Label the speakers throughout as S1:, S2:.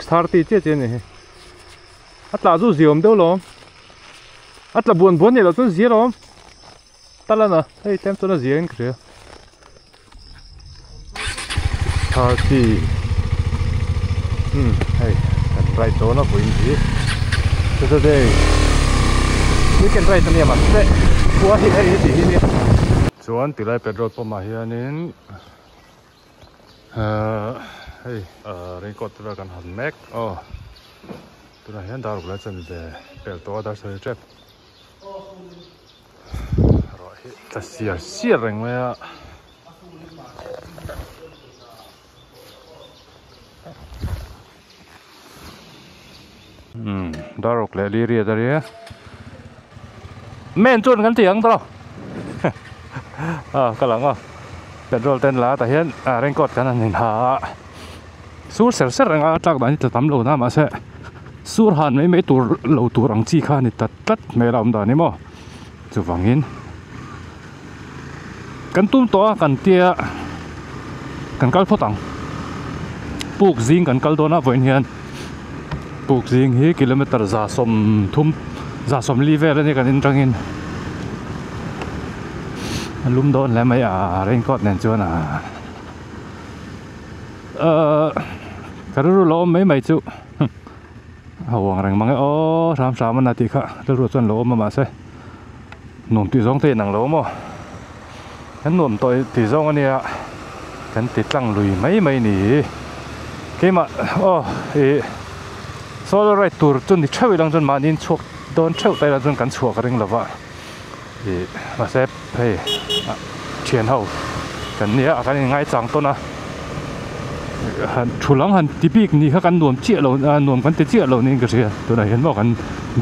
S1: 6:30 che ni atla zu ziom deuh lom atla buan buan ni lo chun zero tala na hei tem tu na zian kre 30 hei kan right to na point hi today we can right ni ma se kwa hi hei ti hi ni chuan tilai petrol pump ma hianin hei raincoat ra kan han mek tuna hian dar la chan de pel to dar sai trap ro hi ta siar reng me a darok le li ri da ri men chun kan tiang to kalang petrol ten la ta hian raincoat kan an in ha sur ser anga trak dan ta tam lo na ma se sur han mấy tur lo tur ang chi kha ni tat me ram da ni mo chu wangin kan tum to kan tia kan kal photang puk zing kan kal do na voin hian puk zing hi kilometer za som li ve ni kan in tangin lum don le mai raincoat nen chuan karu lo mai chu hawang rang mang ram na ti kha ru chuan lo ma se nom ti zong te nang lo mo kan nom toi ti zong ania kan ti tlang lui mai ni kema solar right tur chun ni thawi lang chun manin chuak don theu tai la chun kan chuak ring lova ma se hei thian ho kan nia kan ngai chang to na thulang han tipik ni kha kan nuam chia lo nuam kan te chia lo ni ka sia to na hian mo kan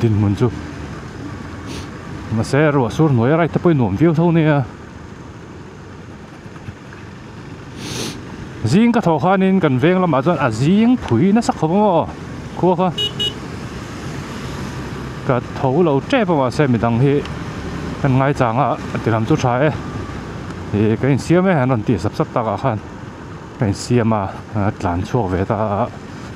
S1: din mun chu ma se ro sur noi rai ta poi nuam viu tho ne zing ka tho khanin kan veng lama chuan zing phui na sak khom mo ko kha ka tho lo tre pa ma se mi dang hi kan ngai chang tiram chu tha cái xiêm ấy hắn tỉ sắp ta cả khan cái xiêm mà tlan chuộc về ta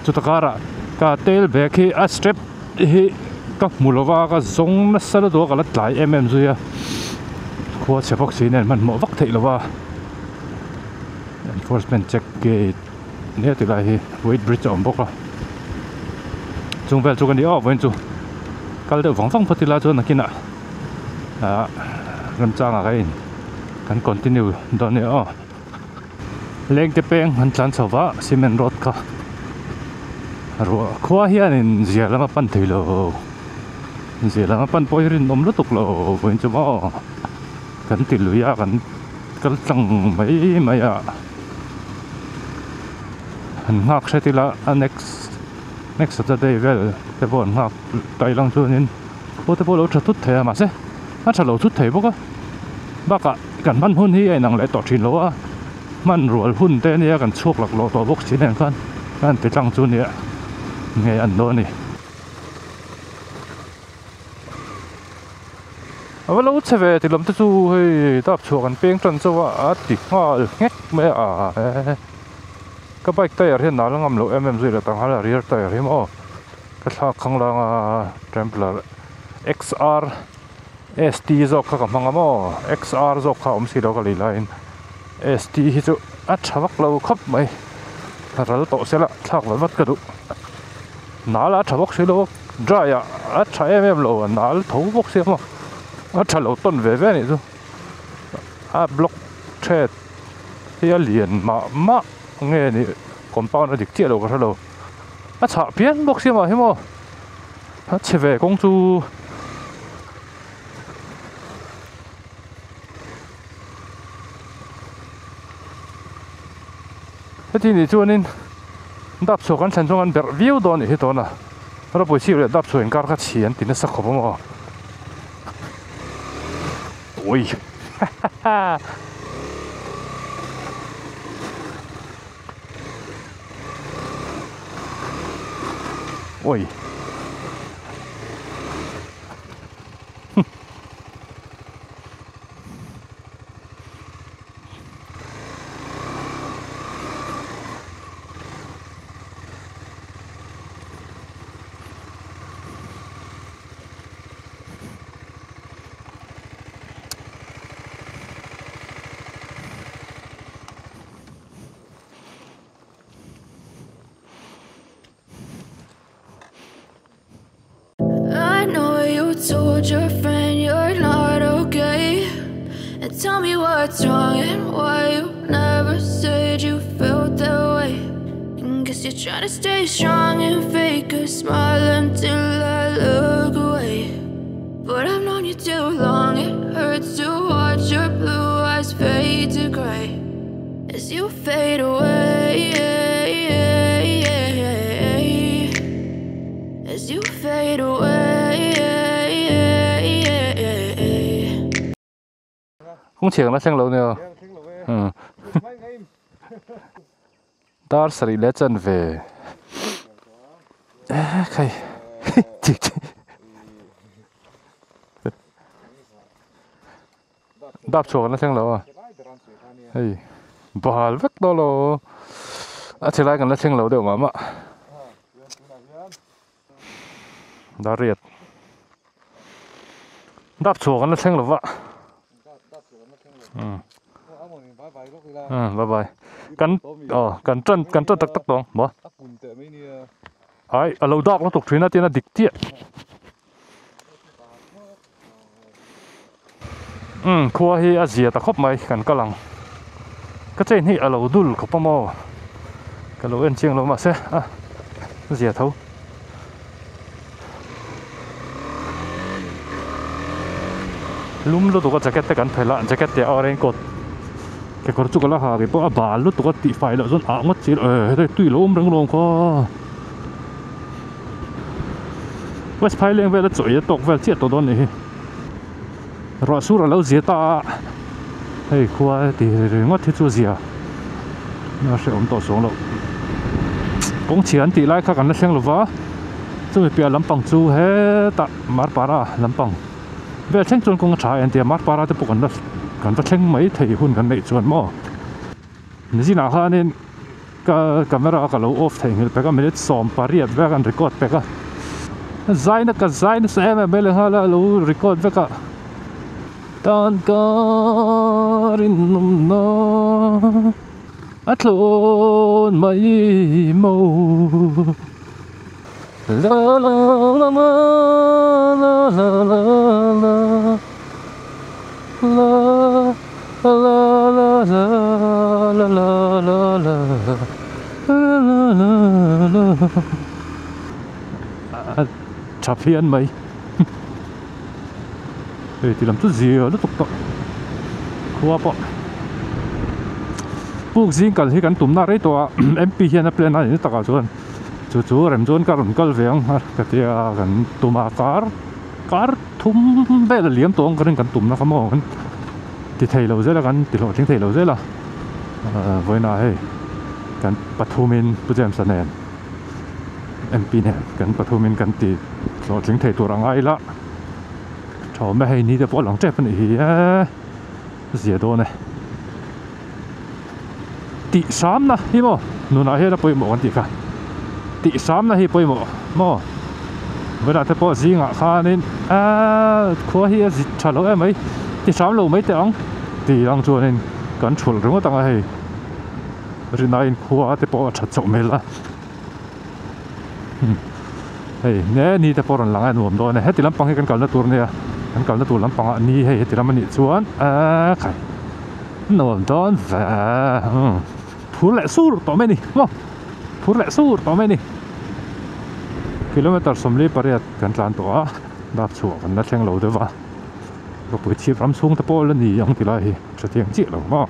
S1: chút ta cả cả tel về khi strap hi các mulova các giống nó sao đó cả lát lại rồi à qua chế phục xí này mình mở vắt thị là va enforcement check cái này thì lại weight bridge ông bốc rồi chúng về chúng cái đi bên chúng cái đầu vắng phăng phát thì là chỗ nào kia nè gần trang cái kan continue don ne leng te peng han tlan chawa cement road ka ro khwa hian in zialama pan theilo zialama pan poirin nom lutuk lo voin chuma kan tiluya kan kal tlang mai a han ngak setila next Saturday vel te bon ngak tai lang chunin po te po lo thatut the ma se a thalo thut thei boka baka kan man hun hi ai nang le to thin lo a man rual hun te nia kan chuk lak lo to bok chin en kan te tlang chu nia nge an do ni avalo cheve ti lom te chu hei tap chu kan peng tran chawa a ti ngal ngek me ka bike tire hian nal ngam lo zui la tang hala rear tire hi mo ka thla khang la Templar XR ST zok kha kamanga mo XR zok kha om si lo ka li line ST hi chu a thawak lo khop mai ral to sela thak wat ka du nala thawak si lo dry a tha lo nal tho bok se mo a tha lo ton ve ni chu a block thread hi a lian ma nge ni compound a dik che lo ka lo a cha pian bok se ma hi mo a cheve kong chu thì này cho nên đáp số con sản xuất ăn view đó này hết đó nè, nó buổi chiều lại đáp số anhcar cái tiền thì nó sắc không mà, ui, ui,
S2: told your friend you're not okay? And tell me what's wrong and why you never said you felt that way. And guess you're trying to stay strong and fake a smile until I look away. But I've known you too long, it hurts to watch your blue eyes fade to gray as you fade away, as you fade away.
S1: Không chịu nó xem lâu nữa. Dar sari legend về. Khay. Đáp chuột nó xem lâu à. Hey, bahal vek đó lo. Chỉ lại cái nó xem lâu được mà. Dar riết. Đáp chuột nó xem lâu vậy. Bye bye. Cần chân tắc tông, bỏ. Ai, lâu đọc nó tục chuyến nó tiền là địch tiệt. Khoa hi Asia ta khóc mày cần cái lằng. Cái trên hi lâu đul khóc bao mò. Cái lâu ăn chiêng lâu mà xe, Asia thấu. Lum lu tuh jaket tekan thela jaket dia orange coat ke kor chu kala ha ke pa ba lu tuh ti file zon a ngot chir tui lom rang long kho west file leng vel choi tok vel che to don ni ro su ra lo zeta hei khwa ti ngot thi chu zia na se om to song lo kong chian ti lai kha kan la seng lo wa chu pia lampang chu he ta mar para lampang về tranh chuẩn công trái anh tiệm mát para thì bukan kan ta tranh mấy thầy hun kan này chuẩn mò nên nào ha nên cái camera cái lâu off thầy người phải cái mình xóm pariat về kan record phải cái zai nó xem mà bây giờ là lâu record phải cái tan carin num na atlon mai màu la la la la la la la la la la la la chập hiền mày thì làm chút gì nó tục tục khoa bỏ buộc riêng cần thì cần tụm na đấy tòa MP hiện là plan này tất cả chuẩn chú rem zon karun kal veng cái tia kan tuma kar thum be la liam tong kan tum na khamo kan ti thei lo zela kan ti lo thing thei lo zela voi na he kan pathumin pujam sanen MP ne kan pathumin kan ti lo thing thei tu rangai la tho me hei ni de po lang che pan hi zia do ne ti sam na hi mo nu na he la poi mo kan ti ka ti sam na hi poi mo với lại thế bao gì ngã kha nên khoa hi gì trả lỗi em ấy ti sam lâu mấy tiếng ti đang cho nên cần chuột đúng không tao hay rồi nay khoa thế bao chặt chọn mấy la hey nè ni thế bao lần anh nuông đó này hết ti làm bằng cái cần là tour này cần là tour làm bằng anh ni hay ti làm anh chuan cái nuông đó và thua lại số tao mấy nè mo thua lại số tao mấy nè kilometer somli pariat kan tlan to a dap chu kan na thleng lo dewa ro pui chi ram sung ta pol ni yang tilai hi thatiang chi lo ma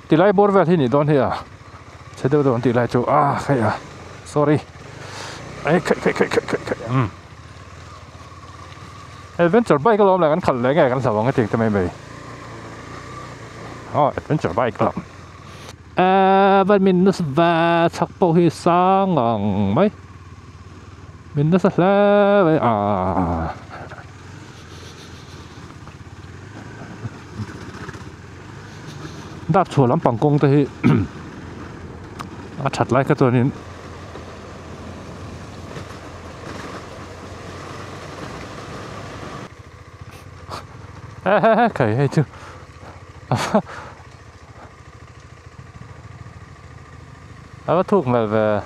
S1: tilai borvel hi ni don he a chedeu don tilai chu khai a sorry ai khai adventure bike lom la kan khal le nge kan sawang ting ta mai mai adventure bike lom bên mình nó và chắc bao hi sang ngang mấy mình nó sẽ là vậy đáp chùa lắm bằng công thì chặt lại cáiตัวนี้cái hay chứถูกมาแบบ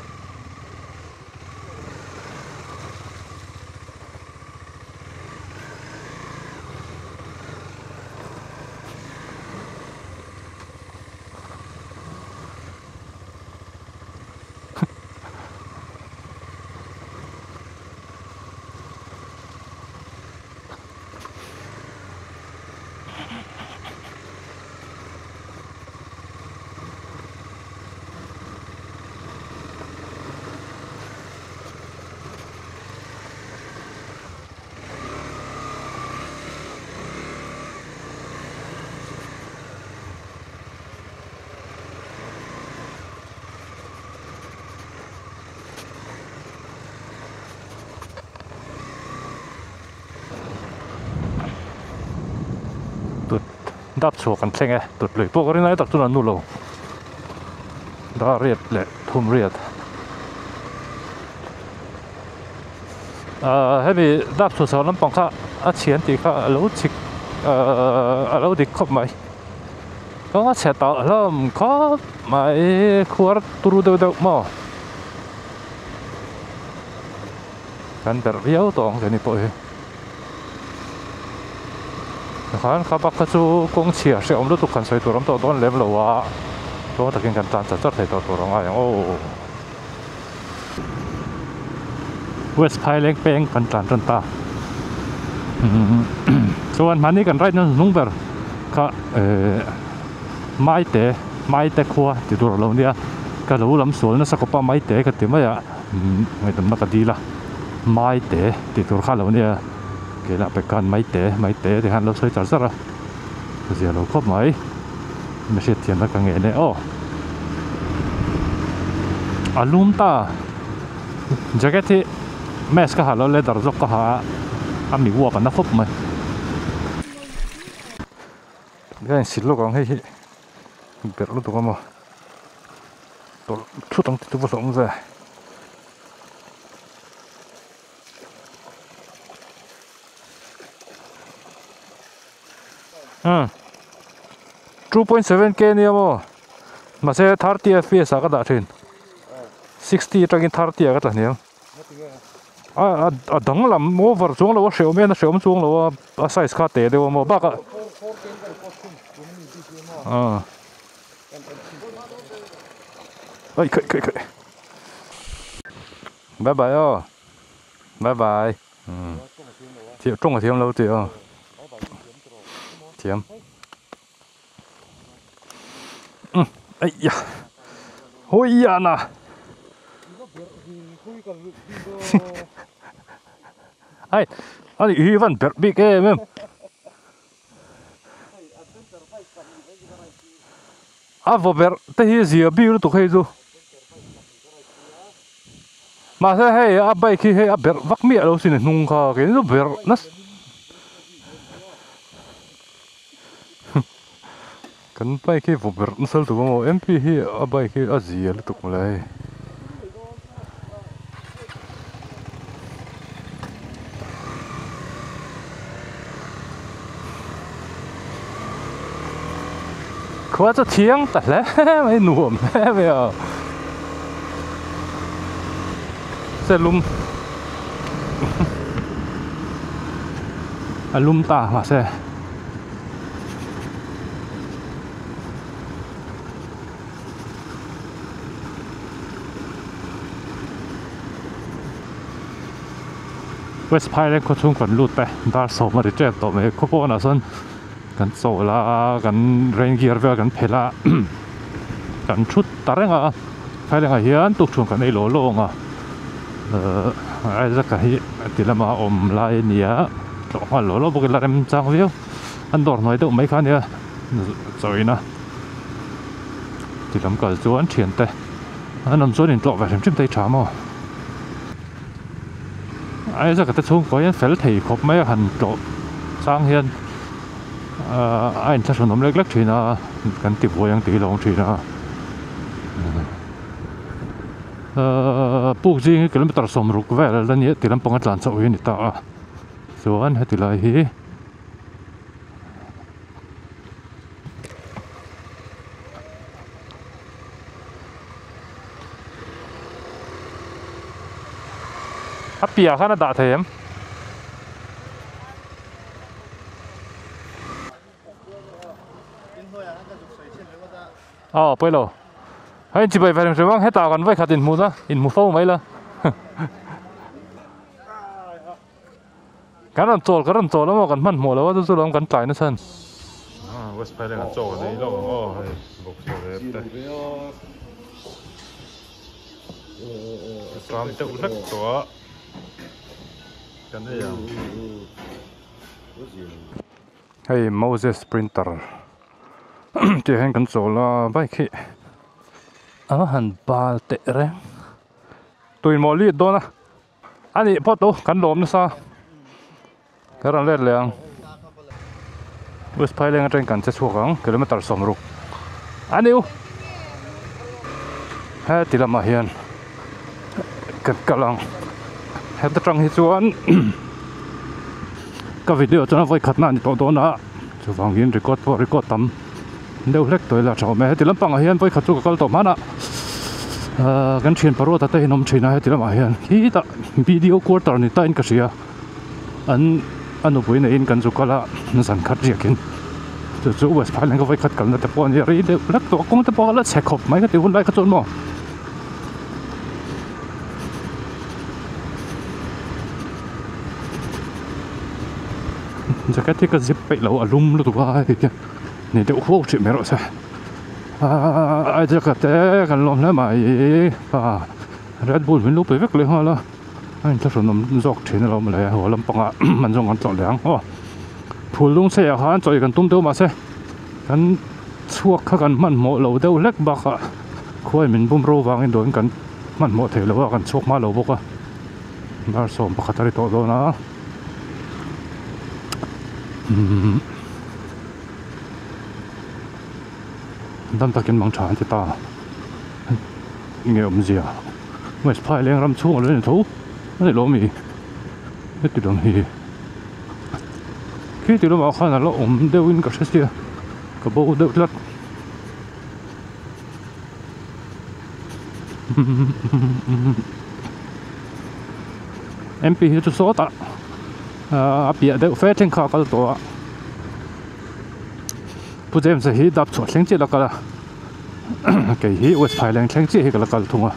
S1: ดับชัวกันเช่งไงตุดเลยพวกนี้นะตักตุนันนู่นเลยดาเรียดเละทุ่มเรียดให้มีดับชัวสาวน้ำปองข้าอาเชียนตีข้าแล้วชิกแล้วดิคบไหมก็เสร็จต่อแล้วก็ไม่ควรตูรูเดือดมั้งกันแบบเบี้ยวตองเดี๋ยวนี้ปอยนะครับข้าบักกระจูกงเชียเสียอมรู้ตุกันใส่ตัวรำตัวต้นเล็บหรอวะตัวตะกินกันจานจัดใส่ตัวรองอะไรโอ้เวสไพเล็กเป้งกันจานจนตาส่วนมันนี่กันไรนั่นนุ่งแบบก็ไม้เตะขัวติดตัวเราเนี่ยก็รู้ลำสวนนะสักป้าไม้เตะก็ติดไม่อะไม่ต้องมาก็ดีละไม้เตะติดตัวข้าเราเนี่ยเกี่ยวกับการไม้เตะที่ฮันเราใช้จัดซะละเสียเราครบไหมไม่ใช่เทียนตะกังเงี้ยเนี่ยโอ้อารมณ์ตาแจ็คเก็ตที่แมสก็หาเราเลยดาร์จก็หาอามีวัวกันนะครบไหมก็ยังสิลกองให้เปิดรถตัวก็มาตัวชุดต้องติดตัวผสมซะ2.7K เนี่ยมั้งมาเสีย30 fps ก็ได้ถึง60 tagin 30ก็ได้เนี่ยดังลำโมฟอร์จงเราว่าเสียวเมียนเสียวมันจงเราว่าไซส์ขาเตะเดียวมาบ้าก็เฮ้ยเคยบายบายบายบายเทียมตรงกับเทียมเราเทียมไอ้ยะโอ้ยยานะไอ้อันนี้อีวันเปิดบิ๊กเอ็มวอเปิดแต่ฮีเสียบิวตัวใครดูมาใช่ให้ใบขี้ให้เปิดวักเมียเราสิเนี่ยนุ่งข้ากินตัวเปิดนัสกันไปขี้วอเปิดนัสตัวมั้งMPให้ใบขี้เสียเลยตัวมาเลยว่าจะเที่ยงแต่แล้วไม่หนุ่มแล้วไม่เอาเสร็จลุมลุมตามาเสร็จเวสไพเล็กก็ช่วงก่อนลุดไปดาร์สอบมาได้เจ็บต่อไม่ครบวันนั้นกันโซล่ากันเรนเกียร์เวลกันเพล่ากันชุดตาเร่งใครเร่งเฮียนตุกชวนกันไอ้โหลโล่งไอ้สักที่ที่ละมาอมลายเนี่ยจอกว่าโหลโล่บุกละเร็มจังวิวอันดอร์หน่อยตัวไม่คันเนี่ยสวยนะที่ลำก็จวนเฉียนแต่อันนั้นจวนนี่ตัวแบบจิ้มใจช้ำอ่ะไอ้สักที่ช่วงก่อนเฟลที่ครบไม่หันโตสร้างเฮียนไอ้ถ้าสนมเล็กๆทีนะกันติดหัวยังตีลงทีนะปุ๊กจริงก็เลยไม่ตัดสมรุกแวแล้วเนี่ยตีลำปองกันหลานสาวนี่ตาส่วนให้ตีลายฮีเปียข้าน่ะด่าเถมไปเลยให้จีบไปเป็นสิ่งว่าให้ตากันไว้ขัดอินมูนะอินมูฟ้าไหมล่ะการนั่นโจแล้วมากันมันหมดแล้วว่าจะลองกันจ่ายนะท่านเวสไปเลยกันโจนี่แล้วโอ้ยบอกโจเลยแต่สามจะอุลักตัวกันได้ยังให้ Moses Sprinter จะเห็นกันโซล่าไปขี้หันบาลเตะแรงตัวมอลลี่โดนนะอันนี้พอตัวกันหลอมนะซะกำลังเล่นแรง West Pailing ateng kan che chuang kilometer somru aniu ha tilama hian kan kalang het tang hi chuan ka video chana voi khatna ni to na chu wangin record tam deuh hlek toila thawme tilam pang hian voi khat chu ka kal to mana kan thian paro ta te nom thina he tilam hian hi ta video quarter ni ta in ka sia an anu buina in kan chu kala san khat riakin chu West Pailing ka voi khat kalna te pon ya ri de lak to kong te pon la check hop mai ka ti hun lai ka chon mo jacket ka zip pe lo alum lu tu ba ni de ho chi me ro sa ai jacket kan lom la mai Red Bull min lu pe vek le ha la anh ta rồi nằm dọc trên là mà lại hồ lâm băng à mình dùng con chọn láng ô phù lung xe à chơi gần tung đâu mà xe gần chuộc khá gần mình mỏ lẩu đâu lách bạc à khôi mình bung rô vàng anh đối gần mình mỏ thể lẩu gần chuộc má lẩu bốc à đã xong bạc ta đi to rồi na đâm ta kiến mang chán thì ta nghe ông gì à West Pailing làm chuông lên thú này lỗ mì cái từ đồng hi khi từ đó mà khai là lỗ đều in cả xe cả bộ đều lật MP hết số ta bịa đều phê trên khá cái tổ bây giờ sẽ hi đáp số sinh chỉ là cái cái hi West Pailing sinh chỉ hi cái là cái thùng à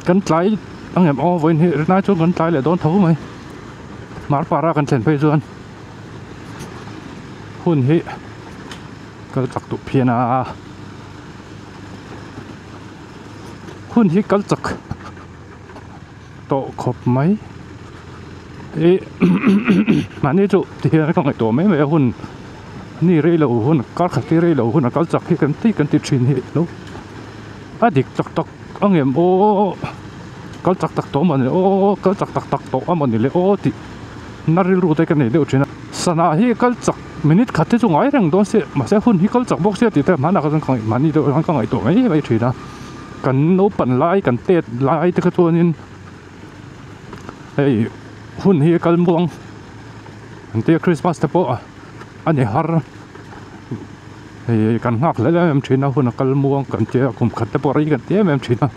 S1: cắn trái anh em o với hiện nay chỗ cắn trái lại đón thấu mày mát para cắn chèn phê dương hun hi cái chặt tụ phiền à hun hi cái chặt tổ khop mấy ê mà ní chỗ thì nó không phải tổ mấy mày hunนี่เรื่องเราหุ่นก็ขัดที่เรื่องเราหุ่นก็จักที่กันที่ชินเหตุแล้วอดีตจักอังเงียมโอ้ก็จักโตมันเลยโอ้ก็จักโตมันเลยโอ้ที่น่ารู้ได้กันเนี่ยเดี๋ยวชินสนาฮีก็จักมินิขัดที่จงไอ้เรื่องโดนเสียมาเสียหุ่นฮีก็จักบอกเสียที่แต่มันน่ะก็ต้องมันนี่เดี๋ยวมันก็ไอ้ตัวไม่ชินนะกันโนปั่นไล่กันเตะไล่ที่ก็ตัวนี้ไอ้หุ่นฮีก็ม่วงเตะคริสต์มาสเตปอ่ะอันนี้ฮาร์กันหักแล้วแม่ชินะหุ่นกันม่วงกันเจ้าคุมขัดตะปรีกันเจ้าแม่ชินะ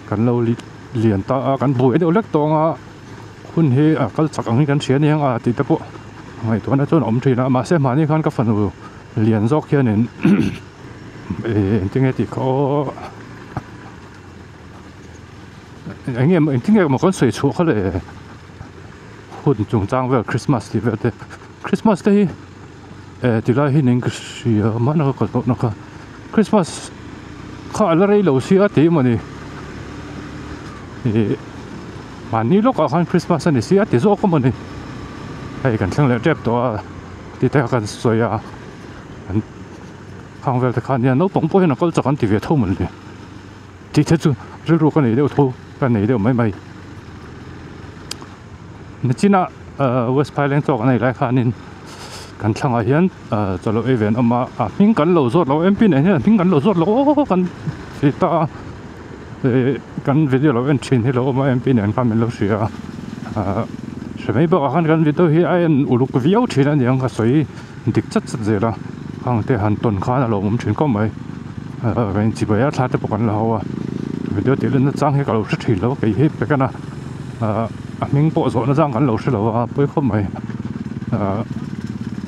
S1: กันเราเลียนตากันบุยเดี๋ยวเล็กตัวหุ่นเฮกันสักอันนี้กันเสียนี่ยังติดตะปไอ้ตัวนั้นจนอมชินะมาเสียมานี่กันก็ฝันว่าเลียนซอกแค่นี้จริงๆที่เขาอย่างเงี้ยจริงๆมันก็สวยชัวร์เขาเลยหุ่นจงจ้างเวลคริสต์มาสที่เวลเดคริสต์มาสที่ที่ไรที่นึงก็เสียมันก็ตกนะคะคริสต์มาสข้าอะไรเราเสียที่มันนี่มันนี่ลูกอาหารคริสต์มาสนี่เสียที่โซ่ก็มันนี่ไอ้กันทั้งเล็บเจ็บตัวที่แต่กันสวยข้างเวลแต่ข้าเนี่ยน้องต้องพูดให้นักก็จะกันที่เวทเท่ามันเลยที่เธอจะรู้กันนี่เดี๋ยวทุ่กันนี่เดี๋ยวไม่นี่จีน่าWest Pailing 做緊嚟咧，看您近窗下邊做到 event 啊嘛邊緊路咗路 MP 呢，邊緊路咗路緊是得緊 video 路 entry 喺路啊嘛 MP 呢方面路是隨便不過看緊 video 喺哎有六個 video 前呢樣個水滴質質啦，可能啲很鈍看啊路咁全講咪緊只不過一睇都不緊路啊 video 啲人爭喺個路出前路幾hết嘅啦mình bộ số nó giang gắn lẩu sư lẩu à bơi không mày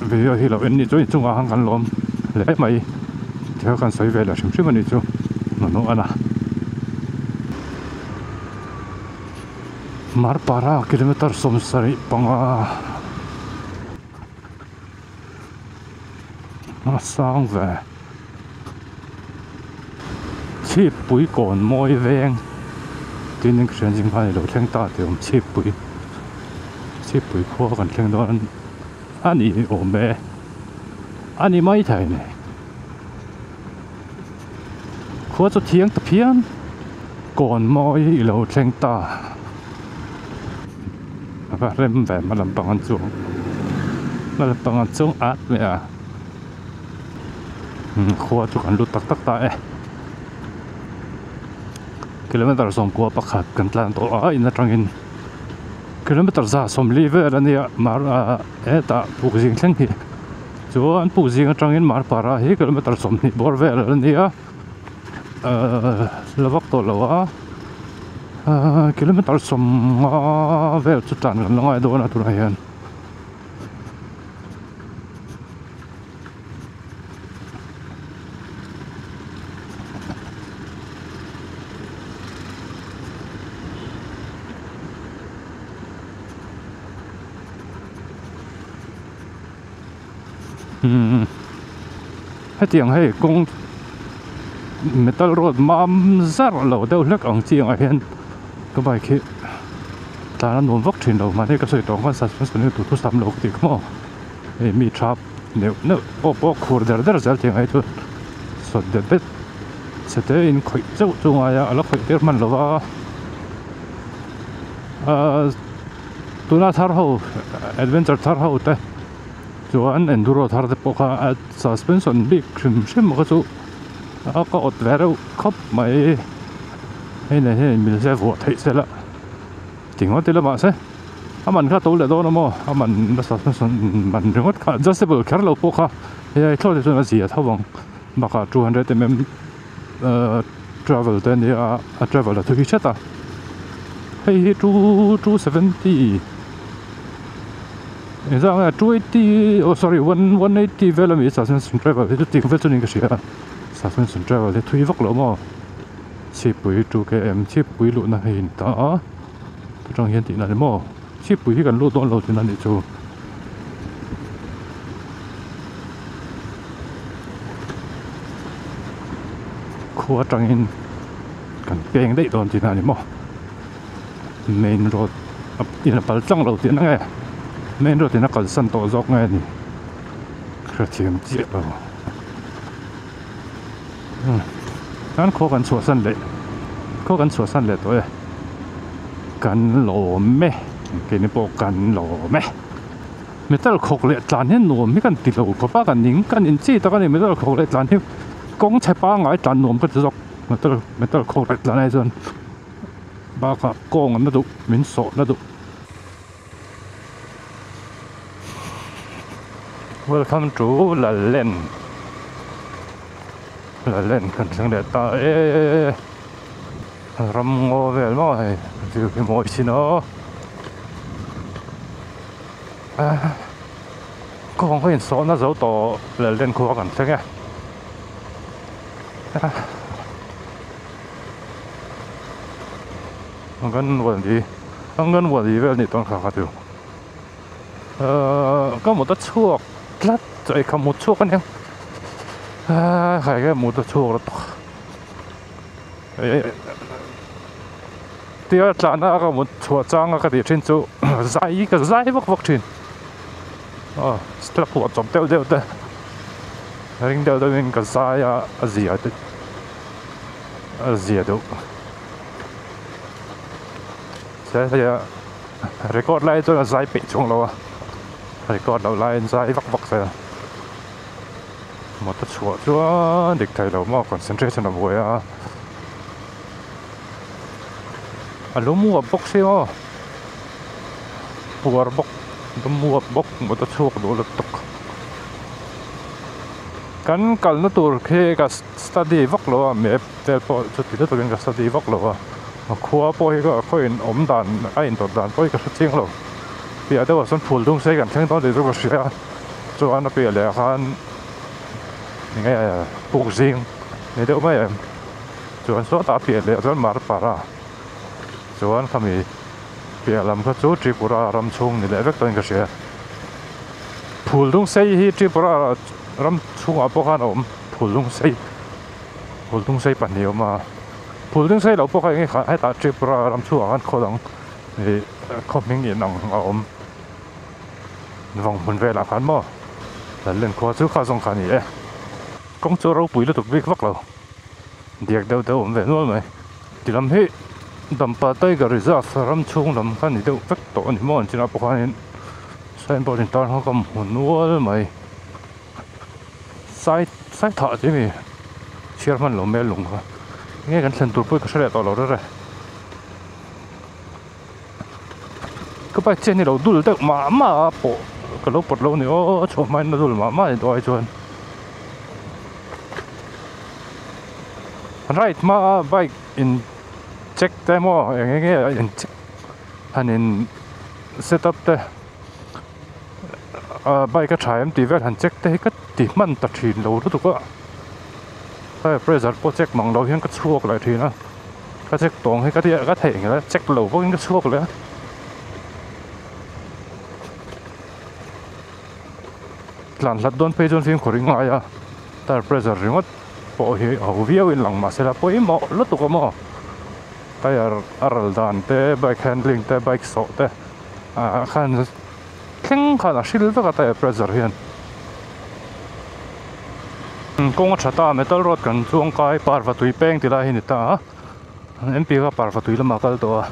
S1: vì thì lẩu anh đi chỗ trung hàng gắn lom lẽ mày theo căn xoay về là chấm chấm mình đi chỗ nó ăn à mar para kilometer som sari pang nó sang về chi bụi còn môi veng tuy nhiên chuyện gì phải đầu thang ta thì chi bụi khó còn thang đó anh ấy ôm bé anh ấy mấy thầy này khó cho tiếng tập hiến còn môi đầu thang ta và rem về mà làm bằng chuông át vậy à khó choกันรู้ตักตาkilometer som ko pakhat kan tlan to a in atangin kilometer za som live ania mar eta pukjing thleng hi chuan pukjing atangin mar para hi kilometer som ni bor vel ania lawak to lawa kilometer som vel chu tan kan langai do na tur hianให้เตียงให้กงเมทัลโรดมาซาร์เราเดาเล็กอ่างเจียงไอเห็นก็ไปคิดตอนนั้นผมวักถิ่นเรามาที่กระสุนตรงกันสัตว์ส่วนนี้ตัวทุสามโลกติดมั้งมีทรัพย์เนี่ยโอ้คูร์เดอร์เจอเจียงไอ้ตัวสุดเด็ดเสด็จอินข่อยเจ้าจงอายะแล้วข่อยเดียร์มันหรอว่าตัวน่าท้าเขาแอดเวนเจอร์ท้าเขาแต่จวนเอ็นดูโรทาร์ดปกติซัสเพนชั่นบิ๊กชิมก็สู้ก็อดแล้วครบไม่ให้เนี่ยให้มีเสียหัวไทยเสียละถึงว่าที่ละมาเสียมันข้าตัวเลยโดนมั้งมันซัสเพนชั่นมันเรื่องว่า adjustable แค่เราปกติเฮ้ยทั่วที่ส่วนอาเซียนเท่าวังบัก200 mm travel แต่เนี่ยtravel ละทุกที่เช่นเฮ้ย270นี่จะ280 oh sorry 180 velmi suspension travel ที่ติดเวทนี่ก็เสีย suspension travel ที่ทุยวักแล้วมั้งชิปปุ๋ย2km ชิปปุ๋ยลุนะเห็นต่อผู้จังเห็นที่นั่นมั้งชิปปุ๋ยกันลุต้นเราที่นั่นนี่จูขัวจังเห็นกันเปลี่ยนได้ตอนที่นั่นนี่มั้ง main road อินปัลจังเราที่นั่นไงเมนรถที่นักการสันโตจอกไงนี่กระเทียมเจียบนั่นข้อกันชัวสันเลยข้อกันชัวสันเลยตัวกันหล่อแม่กินพวกกันหล่อแม่ไม่ต้องขกเลยจานนี้หนุ่มไม่กันติดหล่อเพราะว่ากันนิ่งกันอินจี้แต่กันนี่ไม่ต้องขกเลยจานนี้กงใช้ป้าไงจานหนุ่มก็จะจอกไม่ต้องขกเลยจานไหนจนบ้าค่ะกงนั่นดูมินโซนั่นดูWelcome to La Len กันสังเดตารำงอเวลมั้งฟิวพิมอยชิโน่ก็คงเห็นโซนน่าจะต่อ La Len คู่กันใช่ไหมงั้นวันดีเวลนี่ต้องขาดอยู่ก็หมดตัวชั่วลัดใจคำหมดชั่วกันยังใครก็หมดตัวชั่วแล้วต่อที่ว่าจานน่ะก็หมดชั่วจังก็เดี๋ยวชินจูใจก็ใจวักชินสลับหัวจมเดียวแต่ริ่งเดียวมันก็ใจอาเซียดูใช่ใช่เรคคอร์ดไล่จนใจปิดช่วงเราไอ้ก้อนเราไล่ใจวักเลยหมดชัวเด็กไทยเรามากคอนเซนเทรชั่นเอาไว้ลุ้มวัวบกใช่ไหมวัวบกลุ้มวัวบกหมดชัวดูแล้วตกกันนั่นตัวแค่กับสตูดิวักเราเมื่อเดี๋ยวพอจุดที่ตัวกันกับสตูดิวักเราขัวพอยก็ค่อยอมด่านไอ้ตัวด่านพอยก็เชียงเราเปียแต่ว่าส่วนผูลต้องใช้กันทั้งตอนเดี๋ยวก็เสียจวนนั้นเปียเลยคันยังไงปลูกซิงนี่เดี๋ยวไม่จวนส่วนตาเปียเลยจวนมาร์ปาราจวนเขามีเปียลำก็จูทริปุระรำชงนี่แหละเวกตัวนี้ก็เสียผูลต้องใช้ที่ทริปุระ ram chunga pawh khan awm phul lung sei pahnih awm a phul lung sei lo pawh khan kha heta tripura ram chunga khan khodang khawming in ang a awm vòng hmun vela khan mo la len khua chu kha zong kha ni e kong chu ro pui la tuk bik vak lo diak deuh deuh awm ve nual mai tilam hi dampa tiger reserve ram chung lam khan ni deuh vek tawh ani maw an china pawh khanin signboard in tar hong kam hmun nual mai sai thah chi mi chairman lo mel lung kha nghe kan thlen tur pui ka hre tawh lo re cái bài trên này đầu đul được mà bộ cái lỗ bột lâu này ô chỗ mai nó đul mà thì đòi chuan right mà bike in check demo nghe in check hành in setup te bike cái trái em tì vét hành check te cái tì man tập thìn lâu đó tụi cái pressure po check mong lâu hiện cái chuộc lại thì nó cái check tổng hay cái thể cái check lâu có cái chuộc lại lan lat don pe jon phim khoring aya tar pressure ringot po hi au viau in lang ma sela po mo lo tu ko mo tayar aral dan te bike handling te bike so te khan thing khan shil va ka pressure hian kong chata metal rod kan chuang kai parwa tui peng ti la hi ni ta mp ka parwa tui lama kal to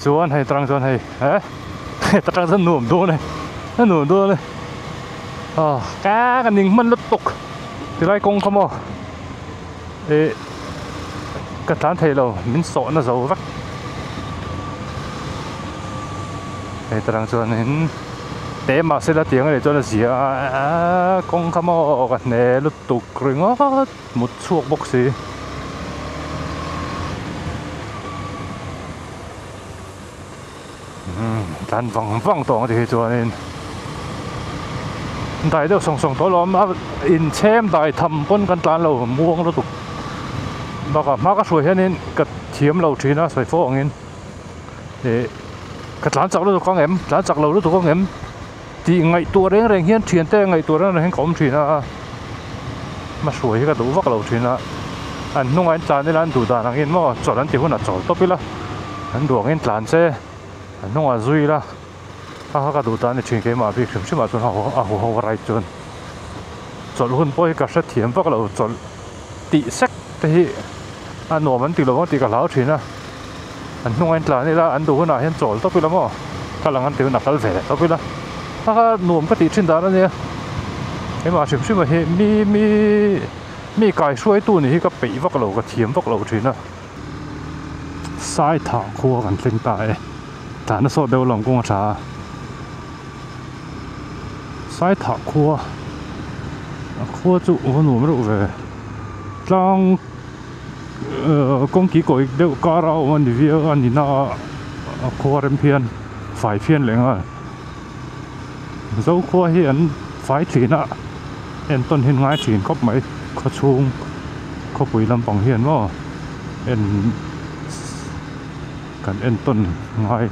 S1: chuan hei trang chuan hei ta trang san nuam do ne nuam do ne cá cái nín mình lướt tục thì lại công không à cái tán thầy lâu mình sọ nó giàu vắt thì ta đang cho nên để mà sẽ là tiếng này cho nó gì công không à cái này lướt tục rồi ngó một chuột bốc xì tan vòng vòng tòng thì cho nên đại đều song song tối lo mà in xem đại thầm quân căn tan lâu muông nó tục mà cái suy hiện nên cái thiếm lâu trí nó phải phô anh để cái tan chặt lâu con em tan chặt lâu lâu con em thì ngày tua đấy rồi hiện chuyện thế ngày tua đó là hiện không chuyện à mà suy cái đủ vắt lâu chuyện à anh nông anh tan nên anh đủ đàn anh mà chọn anh thì cũng là chọn tốt biết là anh đủ anh tan xe anh nông anh duy là cái đồ đàn này chuyện cái mà việc chấm mà chọn họ rai chọn luôn bôi cái sét thiểm vắt lâu chọn tị sắc thì anh nổ mình tị lâu tị cả lão chuyện à anh nông anh tan này là anh đủ nào hiện chọn tốt biết là mà cái là anh thì nạptal về tốt biết là cái nổ cái tị trên đó này cái mà chấm mà mi cái suy tu này cái bị vắt lâu cái thiểm vắt lâu chuyện à sai thảo khô gần tinh tại ta nó sốt đều lòng công trà sai thảo khô trụ vẫn nổi rộ về trong công ký của đều có rau mà đi về anh đi na khô rem phiền phải phiền lên à dấu khô hiện phải chỉ na em tuần hiện ngay chỉ có mấy có chung có bụi làm bằng hiện mà em cần em tuần ngay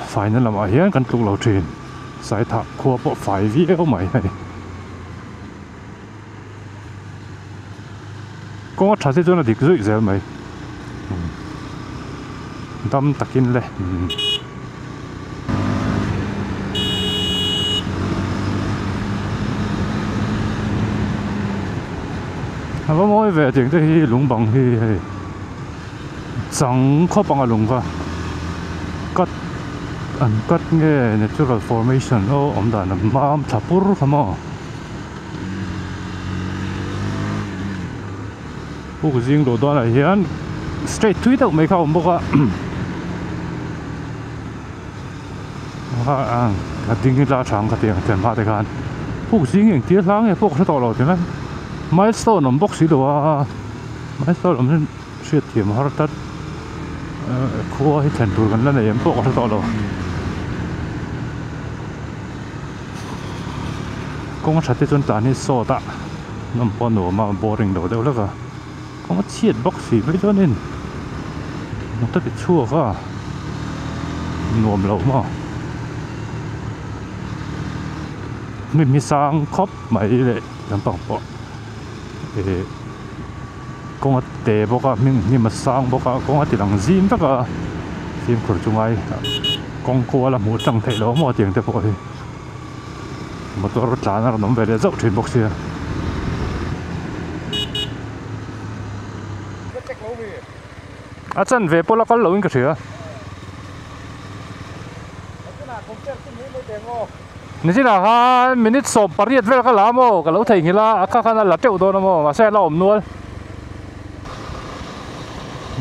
S1: phải nên làm ở hiện cần tục lâu truyền sai thảo khô bộ phải video mày này có trả thế cho nó đi rưỡi giờ mày đâm tắc in lên có mỗi về tiếng tới lúng bằng thì chẳng có bằng lúng vào cắt nghe natural formation ông đã làm mam tháp bur không à bố cái riêng đồ đó là hiện straight tweet đâu mấy không bố cái tiếng la chang cái tiếng tiền mà để gan bố cái riêng những tiếng sáng này bố cái tàu lò thế này milestone ông bố xí đồ milestone ông nên xuyên tiệm hóa tất khô hay thành tụi gần này em bố cái tàu lò công chặt trên tàn hết sốt à nằm bao nổ mà boring đồ đâu đó cả công chiết bóc xì với cho nên nó tất bị chua cả nuông lâu mà mi sang khop mai le lampang po konga te boka mi ma sang boka konga tilang zim taka zim khur chungai kong ko la mu tang thei lo mo tiang te po hi motor tlanar nom vele zau thin box sia a chan ve pola kal lo in ka thia ni sina ha minute so pariat vel ka la mo ka lo thei ngila aka khana la teu do na mo ma se la om nual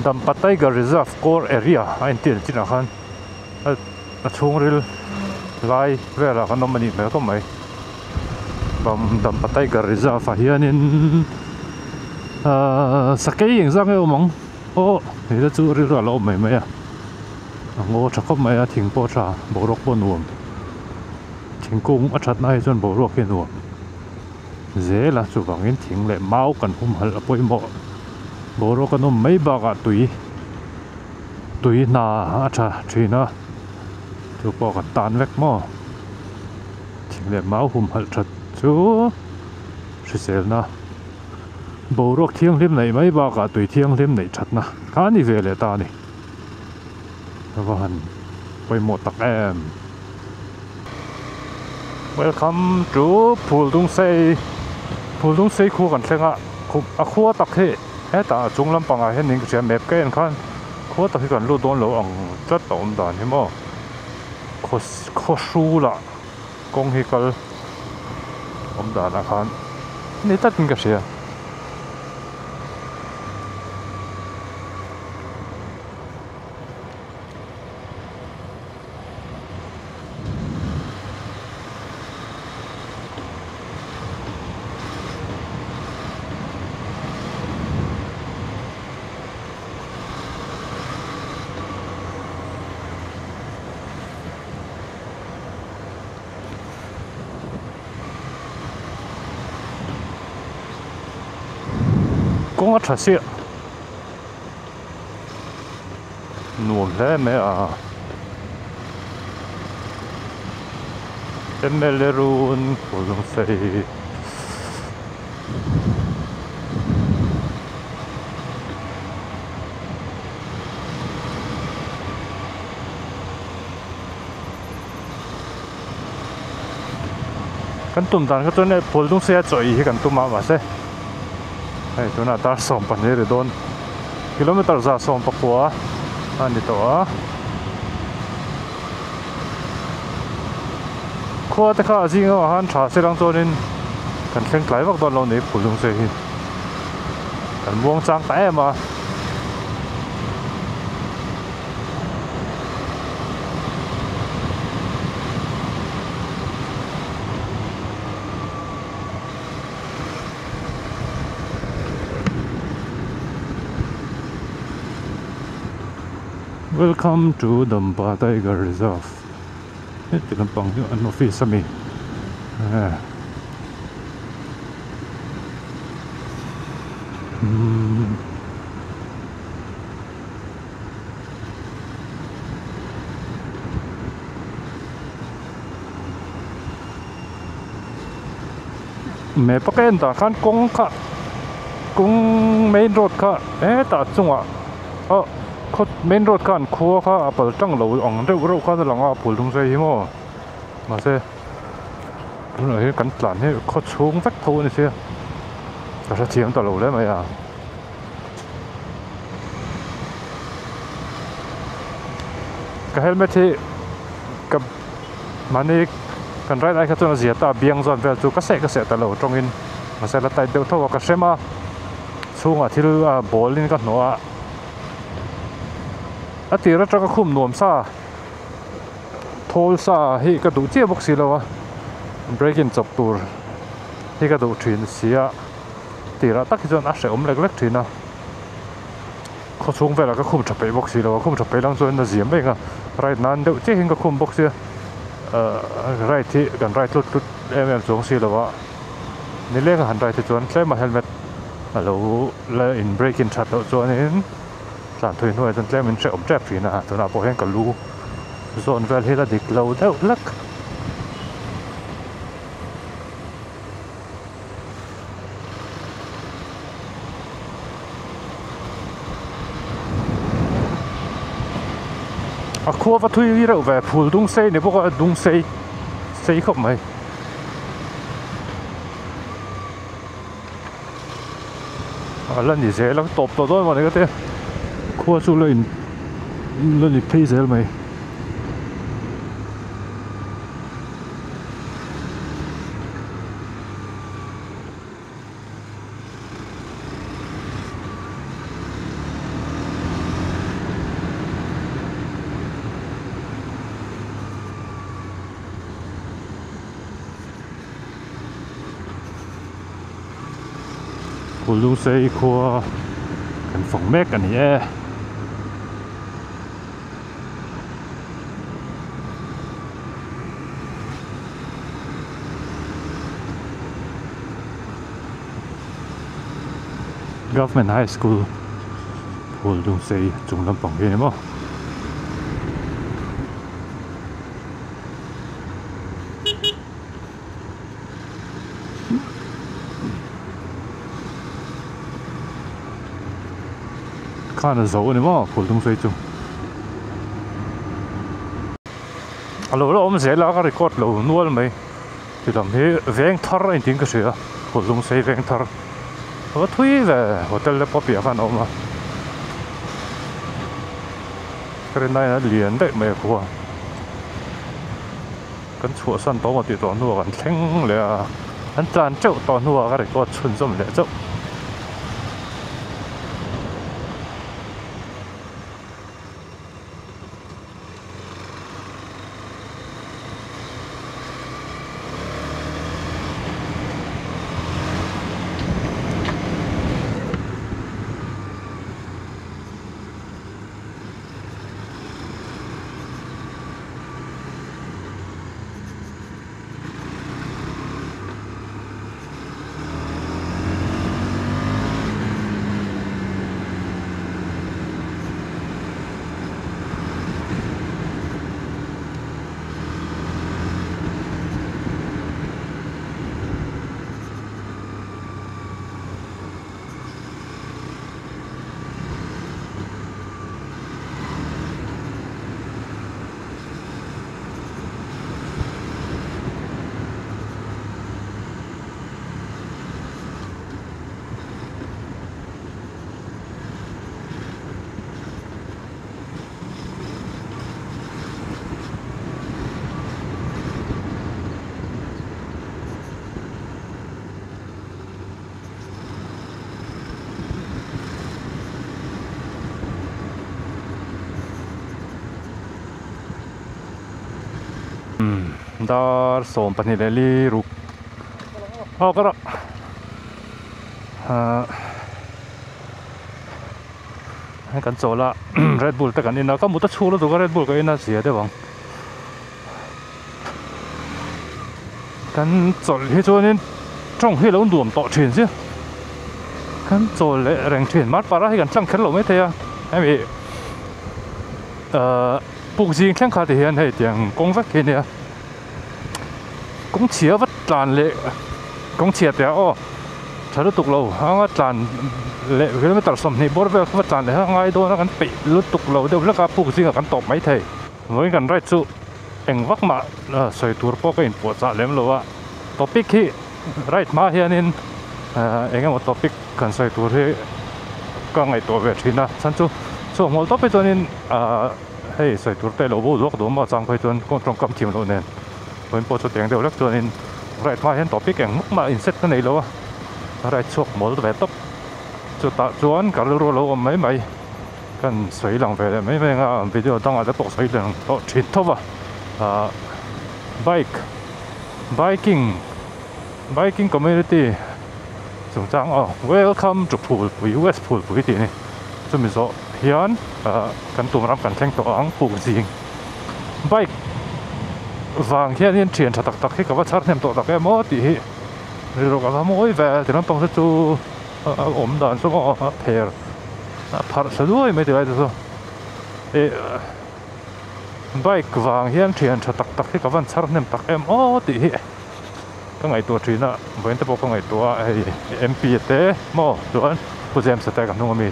S1: Dampa Tiger Reserve Core Area a intil china khan a chung ril lai vela kan nom ani me ko mai bam Dampa Tiger Reserve a hianin sakei eng zang e mong o ni la chu ril ra lo mai mai a ngo thakop mai a thing po tha borok po nuam thingkung a that nai chon borok ke nuam zela chu wangin thing le mau kan hum hal a poimo boro kan om mai baga tui na acha thina chu po ka tan vek mo thing le mau hum hal that chu sel na borok thiang lim nei mai baga tui thiang lim nei that na ka ni vele ta ni van poimo tak em welcome to Puldung Sei khu kan thlenga a khuwa tak he ta chung lampang a hening che map ke en khan khuwa tak hi kan lu don lo ang chat ta om dan hi mo kho la kong hi kal om dan a khan ni tat ka sia kong a tha sia nuam hle me a emelerun Puldung Sei kan tum dan ka chone Puldung Sei a choi hi kan tuma ma se hey tuna tar som pan ne re don kilometer za som pakwa ani to a khwa ta kha jinga han tha serang chonin kan thleng tlai wak don lo nei Puldung Sei hi kan muang chang ta ema Welcome to Dampa Tiger Reserve. Ito lang pang yung office ami. May pakenda kan kung main road ka ta chunga oh main road kan khuwa kha apal tang lo ong reu kha langa Puldung Sei hi mo ma se no he kan tlan he kho chung vek tho ni se ta sa chiam ta lo le mai a ka helmet hi ka mani kan rai ai kha chona zia ta biang zon vel chu ka se ta lo tongin ma se la tai deu tho ka sema chunga thil a bolin ka hnoa a tira traka khum nuam sa thol sa hi ka du che box silawa break in chop tur hi ka du thin sia tira tak jon a se om lek lek thina kho chung vela ka khum chape box silawa khum chape lang chon na ziam benga right nan deu che hin ka khum box sia right hi kan right lut chong silawa ni le ka han right chon tlema helmet alo la in break in chat chon in tlan thui nuai chon tlem in che om trap fina tuna po hen ka lu zon vel hi la dik lo deuh lek à khua và thui đi đâu về phù dung xây này bố có dung xây không mày à lần gì dễ lắm tộp tộp thôi mà này cái thế khua xuống lên đi pay dễ mày lu xây khua cần phòng mét cái này Government High School lu xây trung tâm phòng game mà看得熟的嘛，普通水中。Alo đó, mình sẽ là cái record lâu nuôi mày. Thì làm thế vẹn thar anh tiếng cái gì á, phổ thông xây vẹn thar. Và thuê về hotel là có biệt phan ông mà. Cái này là liền đấy mày qua. Cái chỗ sân đó mà tụi nó nuôi cái thằng là anh tràn châu to nuôi cái record chuẩn giống lẽ châu. Dar som panileli ruk. Oh karo. Hay kan chola Red Bull ta kan ina ka muta chula du Red Bull ka ina sia de bang. Kan chol hi chuanin trong hi lo nuam to thin sia. Kan chol le reng thin mat para hi kan tlang khen lo mai thea. Ai mi bục riêng khen khá thì hiện hay tiếng công vắt kia nè cũng chia vắt tràn lệ cũng chia té ô chả được tục lâu hang tràn lệ cái mới tập sầm này bố về vắt tràn lệ hang ai đó nó gắn bị lướt tục lâu đều là các bục riêng gắn tọp mấy thầy với gắn right su anh vắt mà sợi tour po cái bộ trả lem lâu à topic khi right mà hiện nên anh em một topic cần sợi tour thì có ngày tổ về thì na sẵn chú số một topic cho nên hey sợi tour tay lâu bố ruột đó mà chẳng phải chọn con trong cầm chìm lâu nên với bộ cho tiếng đều lắc cho nên right mà hiện topic anh mà insert cái này lâu à right chuột một về top cho ta chọn cả lô lâu mấy mấy cần sấy lòng về mấy mấy ngà video đang ở đó sấy lòng to chín top à biking community chúng ta welcome to pool US pool cái gì này cho mình số hiện cần tụm rắm cần thanh tổ áng pool gì bike vàng hiện nhiên chuyển thật tắc khi các bạn sát nem tổ tắc em mót thì rồi các bạn mỗi về thì nó bằng rất chú ổn đàn số có pair par sẽ đuôi mấy điều đó bike vàng hiện chuyển thật tắc khi các bạn sát nem tắc em mót thì cái ngày tuổi chuyện á với những cái ngày tuổi MP thế mò rồi cô em sẽ tay cầm nông mi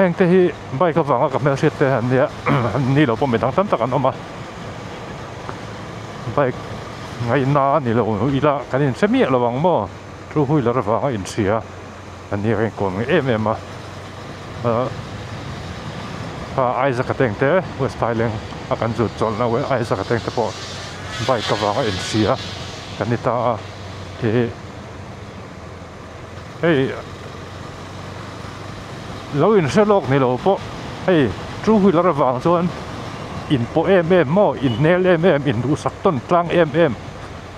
S1: heng te hi bike ka wanga ka mel hriat te han nia ni lo pawh mi dang tam tak an awm a bike ngai na ni lo ila kan in semi lawang mo two wheeler wanga in sia an ni reng kom em a Isaac ateng te West Thailand akan zut chol na we Isaac ateng te pawh bike ka wanga in sia kan ni ta hi hey lo in shelok ni lo po hey two wheeler wang chuan in po em mo in nel em in du sak ton tlang em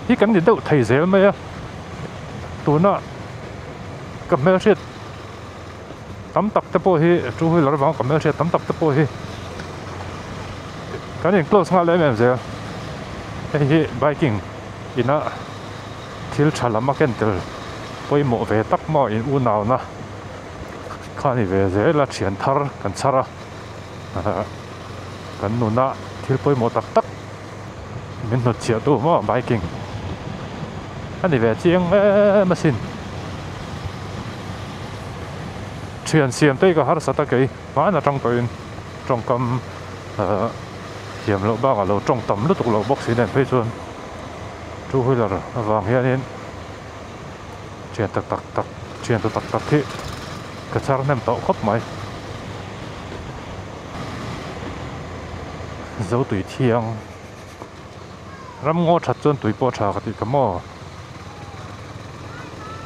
S1: hi kan ni deuh thei zel mai a tuna ka mel hriat tam tak te pawh hi two wheeler wang ka mel hriat tam tak te pawh hi kan in close nga le em zel hi biking ina thil thalama ken tel poimo ve tak mo in u naw na khani ve zela thian thar kan chara kan nuna thil poimo tak tak min hnu chia tu mo biking ani ve chiang machine thian siam te ka har sata ke ma na tang toin tong kam hiam lo ba ga lo tong tam lu tuk lo box in phei chuan two wheeler awang hianin thian tak thian tu tak thi ka char nem to khop mai zo tui thiang ram ngo that chuan tui po tha ka ti ka mo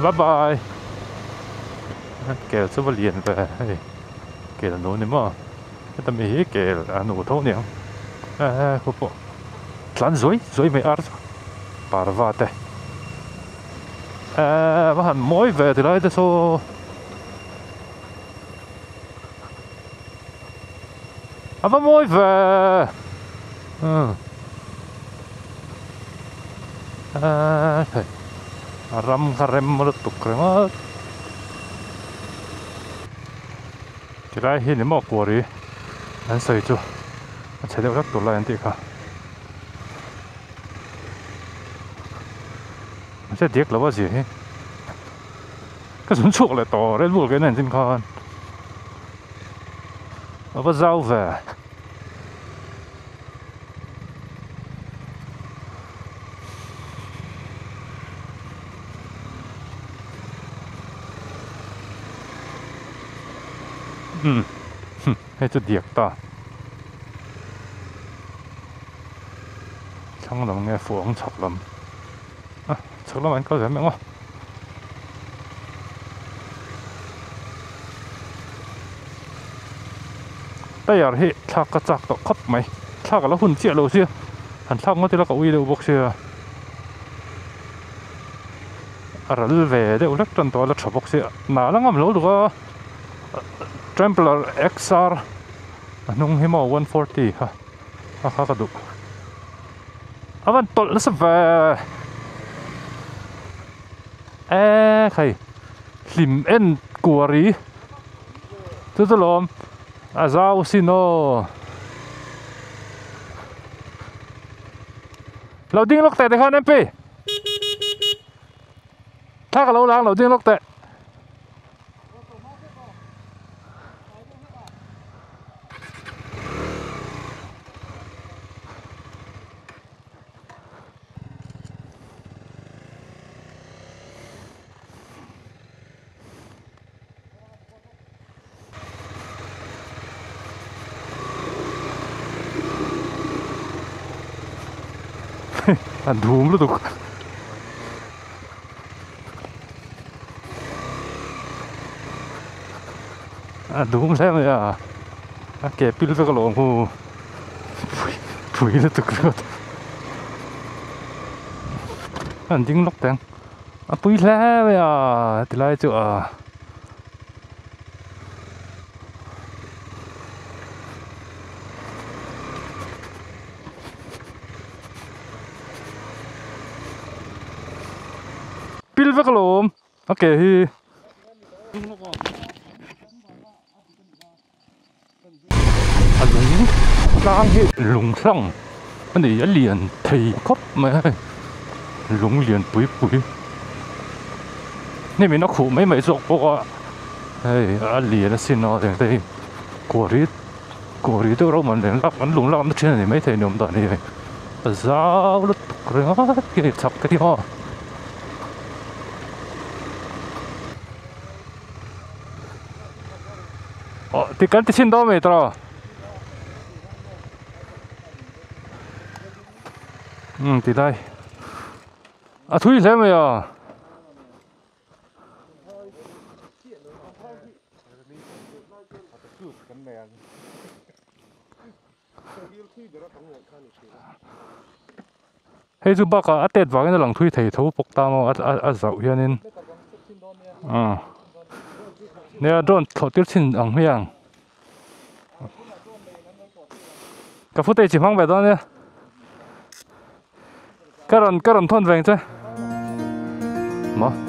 S1: bye bye kel chu ba lian ve kel no ni ma ta mi hi kel anu tho ni ko po tlan zoi mai ar parva te vad han moi về thì đây så vad moi về ram karem một tục krema thì đây hi ni mo kwari an sai chu an chhe deuh rak tur lai an ti kha sẽ tiếc là bao gì cái súng chuột lại to Red Bull cái này trên con nó có dao về hay chút điệp ta chẳng làm nghe phụ ông chọc lắm chắc là anh có thể mẹ tay ở hệ thạc cái chạc khắp mày thạc là hùn chia lâu xưa hẳn thạc nó thì là có uy đâu bốc xưa ở về đấy lắc trần to là chọc bốc xưa nã là ngầm lâu được Trampler XR nung himo 140 ha ha ka du avan tol na sa về khay lim en kuari tu lom azau sino loading lok te de khan mp tha ka lo lang loading lok te anh dhum lu tuk anh dhum xem ya ke pil ve ka lo hu pui lu tuk lu anh ding lok tang pui la ya ti lai chu pil ve ka lo okay hi lang hi lung sang anh ấy liền thầy khóc mà lung liền bụi nên mình nó khổ mấy mấy rộng quá ấy liền nó xin nó thì cổ rí tôi đâu mà đến lắp bắn lùng lắp nó trên này mấy thầy nhổm tận này giáo nó rồi hết cái chọc cái gì ho thì cái xin đó mày tao thì đây thui thế mày à hay chú bác à tết vào cái lòng thui thầy thấu bốc tao mà dạo hiện nên nè đón thầu tiêu xin ông hiang cái phút đây chỉ mang về đó nè cái rần thôn về chứ mà